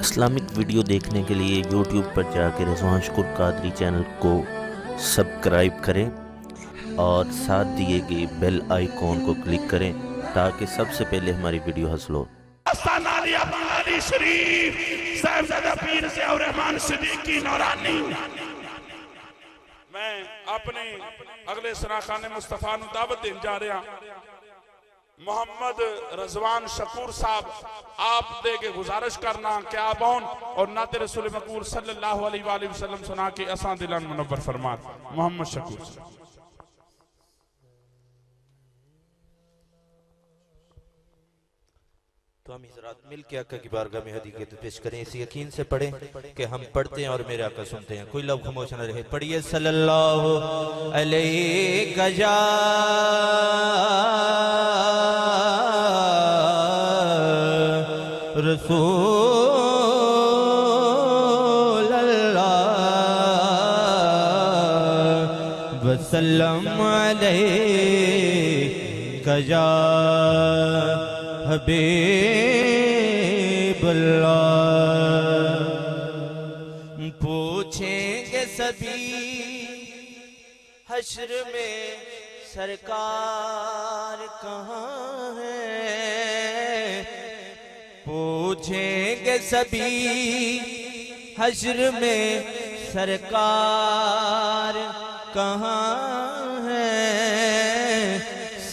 Islamic video देखने के लिए यूट्यूब पर जाकर रिजवान शुक्र कादरी चैनल को सब्सक्राइब करें और साथ दिए गए बेल आइकॉन को क्लिक करें ताकि सबसे पहले हमारी वीडियो हासिल हो। मैं अपने अगले सराखाने मुस्तफा नूं दावत देन जा रहा मोहम्मद रजवान शकूर साहब आप दे के गुजारिश करना कि आप आउन और नाते रसूल मकबूल सल्लल्लाहु अलैहि वसल्लम सुना के असां दिलन मुनव्वर फरमान। मोहम्मद शकूर साहब तो हम हज़रात मिल के आका की बारगाह में हदीयत पेश करें, इस यकीन से पढ़ें कि हम पढ़ते हैं और मेरे आका सुनते हैं। कोई लफ्ज़ खामोश न रहे। पढ़िए सल्लल्लाहु अलैहि या रसूल अल्लाह वसल्लम अलैहि या हबीबल्लाह। पूछेंगे सभी हश्र में सरकार कहाँ है, पूछेंगे सभी हश्र में सरकार कहाँ है।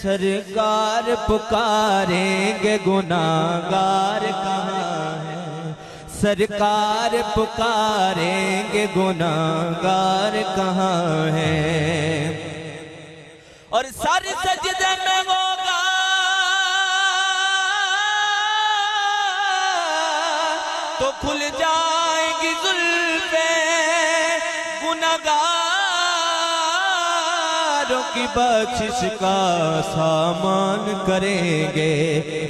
सरकार पुकारेंगे गुनाहगार कहाँ है, सरकार पुकारेंगे गुनाहगार कहाँ है। और सर सजदे में होगा तो खुल जाएगी जुल्फे गुनाहगार की बख्शिश का सामान करेंगे।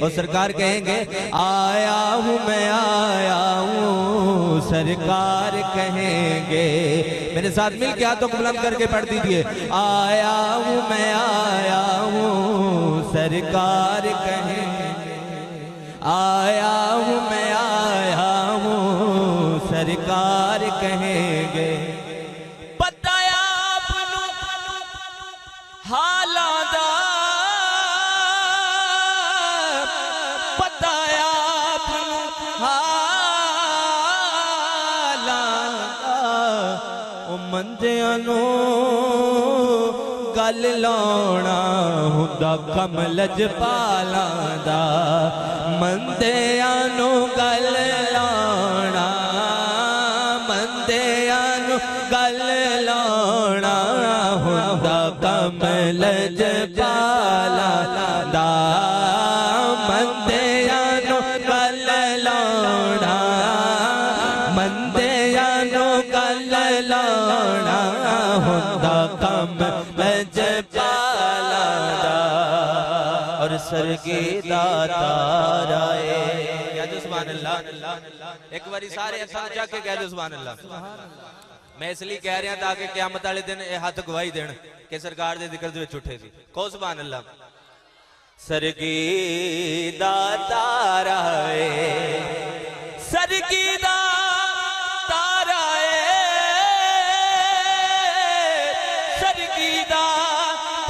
और सरकार कहेंगे आया हूँ मैं आया हूँ, सरकार कहेंगे। मेरे साथ मिल के हाथों को बुलंद करके पढ़ दीजिए आया हूँ मैं आया हूँ, सरकार कहेंगे। आया हूँ मैं आया हूँ, सरकार कहेंगे। हालादा बताया हालादा ओ मंदियां नूं गल लाउणा हुंदा कम लजपालां दा। मंदियां नूं गल लाउणा, मंदियां नूं गल लाउणा हुंदा कम लजपालां दा। मंदियां नूं गल लाउणा, मंदियां नूं गल लाउणा हुंदा कम लजपालां दा। और सरगी दा तारा ए सुभान अल्लाह। एक बारी सारे असां जा के कह दो सुभान अल्लाह। मैं इसलिए कह रहा ताकि क़यामत वाले दिन ये हाथ गवाही देन कि सरकार दे जिक्र दे विच उठे सी। कहो सुभान अल्लाह। सरगी दा तारा ए, सरगी दा तारा ए, सरगी दा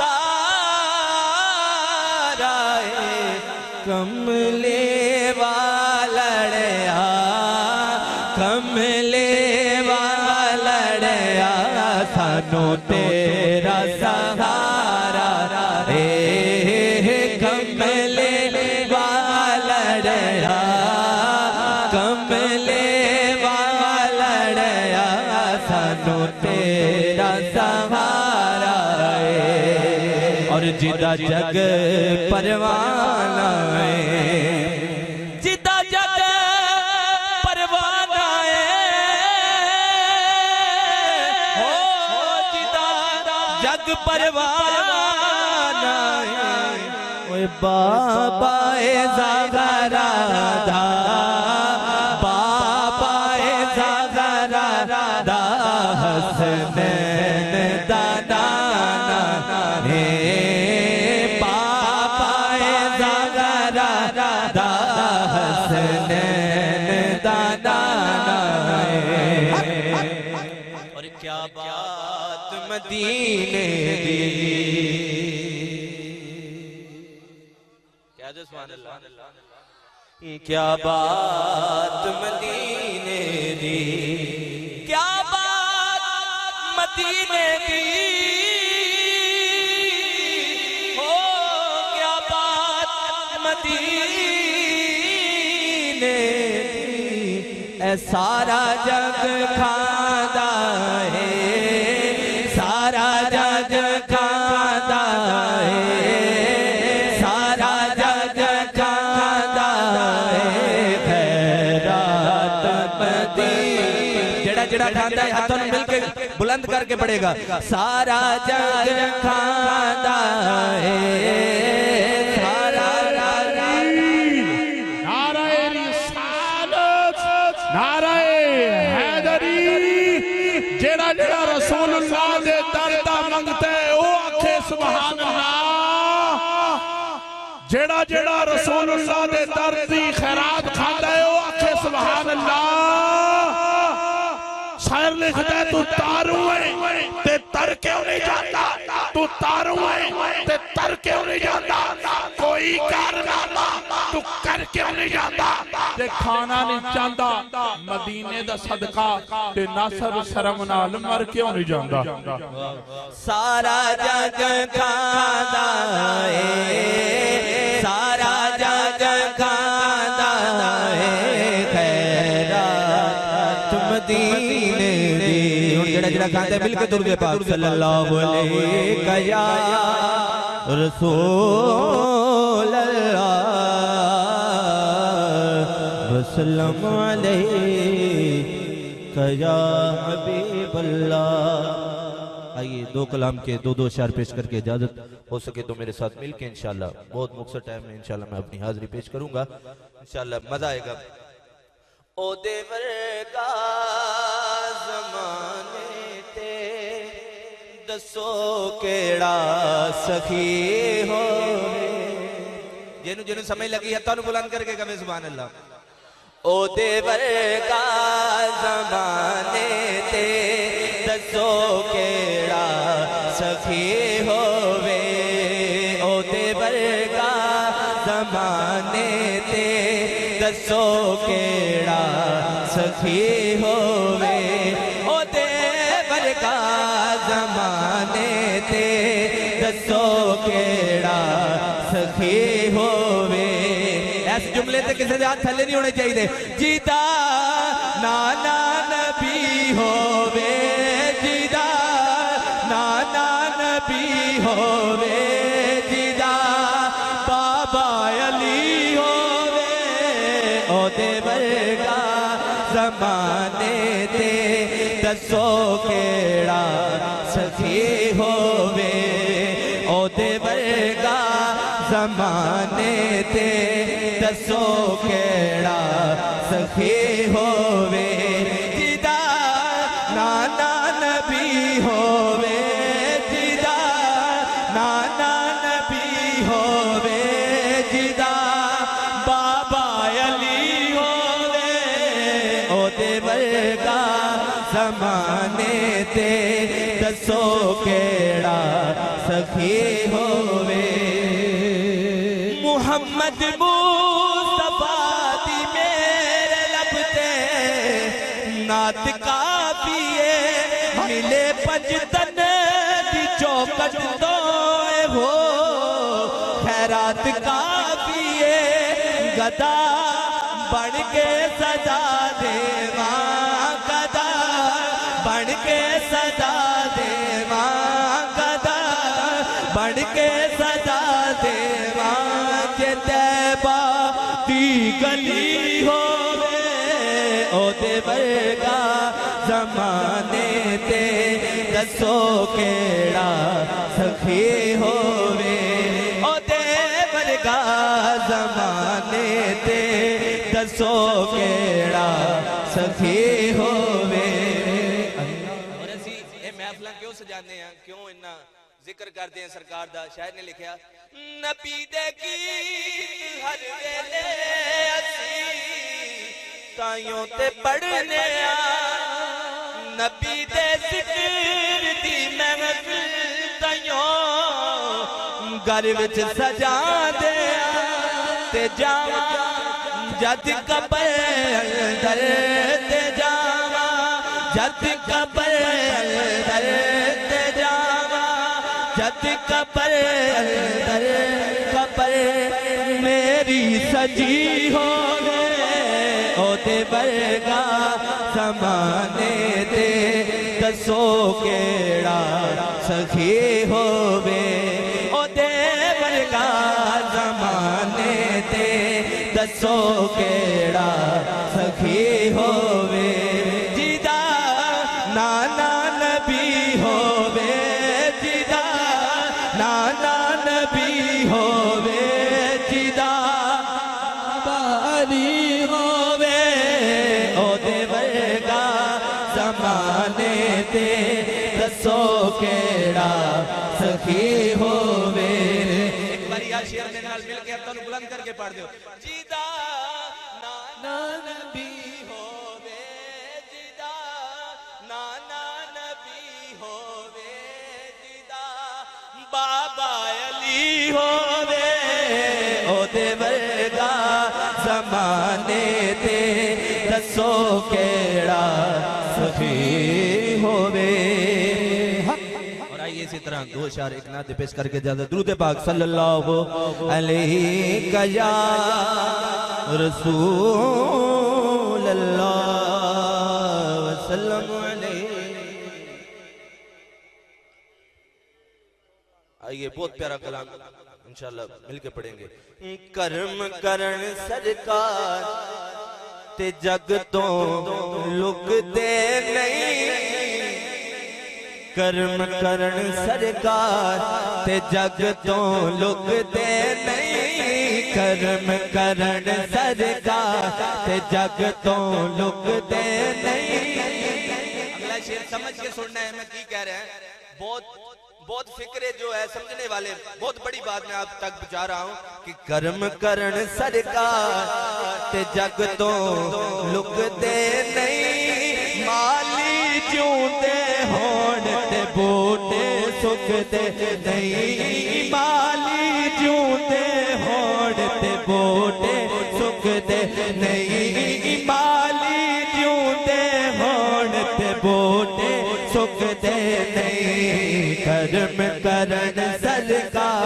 तारा ए। कमले वालड़या, कमले सानू तेरा सहारा रे। कमले वालड़या, कमले वालड़या सानू तेरा सहारा रे। और जिदा जग परवाना है, जिदा जग परवाना है, जग परवाना है। ओए बाबा ए ज़ागरा दा, बाबा ए ज़ागरा दा हसनैन दा नाना है। बाबा ए ज़ागरा दा हसनैन दा नाना मदीने दी। क्या जो सुभान अल्लाह, क्या बात मदीने दी, क्या बात मदीने की, हो क्या बात मदीने दी। ऐ सारा जग खादा है, सारा जग खादा है, सारा जग खादा है खैरात मदीने। जेड़ा जेड़ा खादा है हाथों में मिलके बुलंद करके पड़ेगा। सारा जग खादा है, सारा नारे रिसालत, नारे हैदरी। जेड़ा जेड़ा रसूलुल्लाह दे दर दा मंगते ओ आखे सुभान अल्लाह। जेड़ा जेड़ा रसूलुल्लाह दे दर दी खैरात खांदा है ओ आखे सुभान अल्लाह। शायर लिखता है तू तारू है ते तर क्यों नहीं जाता, तू तारू है ते तर क्यों नहीं जाता, कोई कारनामा तू कर क्यों नहीं जाता। ते खाना नहीं चाहता मदीने दा सदका, ते नासर शर्म नाल मर क्यों नहीं जाता। सारा जग खादा है, सारा जग खादा है खैरात मदीने दी। हुण जेड़ा जेड़ा खांदा मिल के दुरूद पाक सल्लल्लाहु अलैहि या रसूल अल्लाह वसल्लम अलैहि या हबीब अल्लाह। आइए दो कलाम के दो दो अशआर पेश करके इजाजत हो सके तो मेरे साथ मिलके इंशाल्लाह बहुत मुख्तर टाइम में इंशाल्लाह मैं अपनी हाजिरी पेश करूंगा। इंशाल्लाह मजा आएगा। ओ देवर का ज़माने ते दसो केड़ा सखी हो। जिन्हू जिन्हू समझ लगी है तो बुलंद करके कहे सुभान अल्लाह। ओ देवर का ज़माने ते दसो केड़ा सखी होवे। ओ देवर का ज़माने ते दसो केड़ा सखी होवे। ओ देवर का ज़माने ते दसो केड़ा सखी होवे। इस जुमले ते किसी दे हाथ थले नहीं होने चाहिए। जीदा नाना नबी होवे, जीदा नाना नबी होवे, जीदा बाबा अली होवे। ओ देवर का ज़माने ते दसो केड़ा सखी होवे। ओ देवर का ज़माने ते दसो केड़ा सखी होवे। जिदा नाना नबी होवे, जिदा नाना नबी होवे, जिदा बाबा अली होवे। ओ देवर का ज़माने ते दसो केड़ा सखी होवे। मुहम्मद मुस्तफा दी मेरे लब ते नात काफिए मिले पंजतन दी चौकट तो हो। खैरात काफिए गदा बन के सदा देवा, गदा बन के सदा देवा, गदा बन के सदा देवा। तैबा दी गली होवे। ओ देवर का ज़माने ते दसो केड़ा सखी होवे। ओ देवर का ज़माने ते दसो केड़ा सखी होवे। और असी ये महफिल क्यों सजाने हैं, क्यों इन्ना जिक्र करते हैं सरकार दा। शायर ने लिखा नबी दे गीत हर वेले असी ताइयों ते पढ़ने आ। नबी दे जिक्र दी महफिल घर विच सजा दे ते जावा जद कबर अंदर ते जावा जद कबर अंदर ते जावा जद कबर अंदर कबर मेरी सजी हो ओदे वर्गा समाने दे दसो केड़ा सखी होवे ओदे वर्गा समाने दे दसो केड़ा सखी होवे जिदा नाना नबी होवे जिदा नाना नबी होवे जिदा बारी होवे ओदे वर्गा समाने दे दसो केड़ा सखी होवे। एक बार यार शेर मेरे नाल मिल के अपना बुलंद करके पढ़ दो जिदा नाना नबी होवे जिदा नाना नबी होवे जिदा बाबा अली होवे ओदे वर्गा ज़माने दे दसो केड़ा सखी होवे। और आइए इसी तरह दो शार एक नात पेश करके ज्यादा दुरूद पाक सल्लल्लाहु अलैहि या रसूल अल्लाह वसल्लम अलैहि। आइए बहुत प्यारा कलाम इंशाल्लाह मिलके पढ़ेंगे। कर्म करण सरकार ते जग तो लुक दे नहीं कर्म करण सरकार ते जग तो लुक दे नहीं कर्म करण सरकार ते जग तो लुक दे नहीं। अगला शेर समझ के सुनना है मैं की कह रहे हैं। बहुत फिक्रे जो है समझने वाले बहुत बड़ी बात मैं आप तक पहुंचा रहा हूं कि कर्म करण सरकार ते जग तो लुक दे नहीं माली जूंदे होण ते बूटे सुख दे नहीं माली जूंदे होण ते बूटे सुख दे नहीं माली जूंदे होण ते बूटे सुख दे नहीं कर्म करण सरकार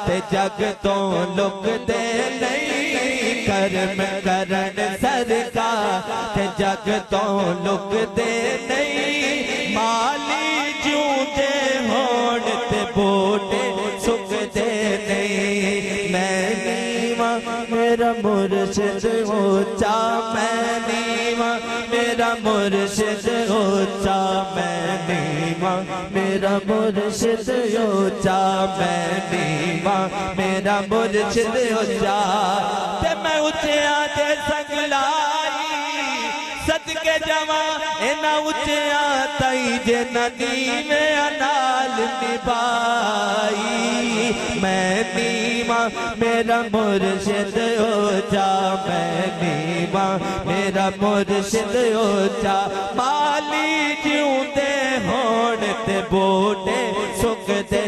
ते जग तो लुक दे नहीं कर्म करण सरकार ते जग तो लुक दे नहीं माली जूंदे होण ते बूटे सुख दे नहीं। मैं नीवा मेरा मुर्शिद ऊंचा मैं नीवा मेरा मुर्शिद ऊंचा मैं नीवा मेरा मुर्शिद ऊंचा मैं नीवा मेरा मुर्शिद ऊंचा ते मैं उच्चिया ते संगलाई सदके जावा इना उच्चिया ताई जे नदी में अनाल निभाई मैं नीवा मेरा मुर्शिद ऊंचा मैं नीवा मेरा मुर्शिद ऊंचा माली जूंदे होण ते बूटे सुख दे।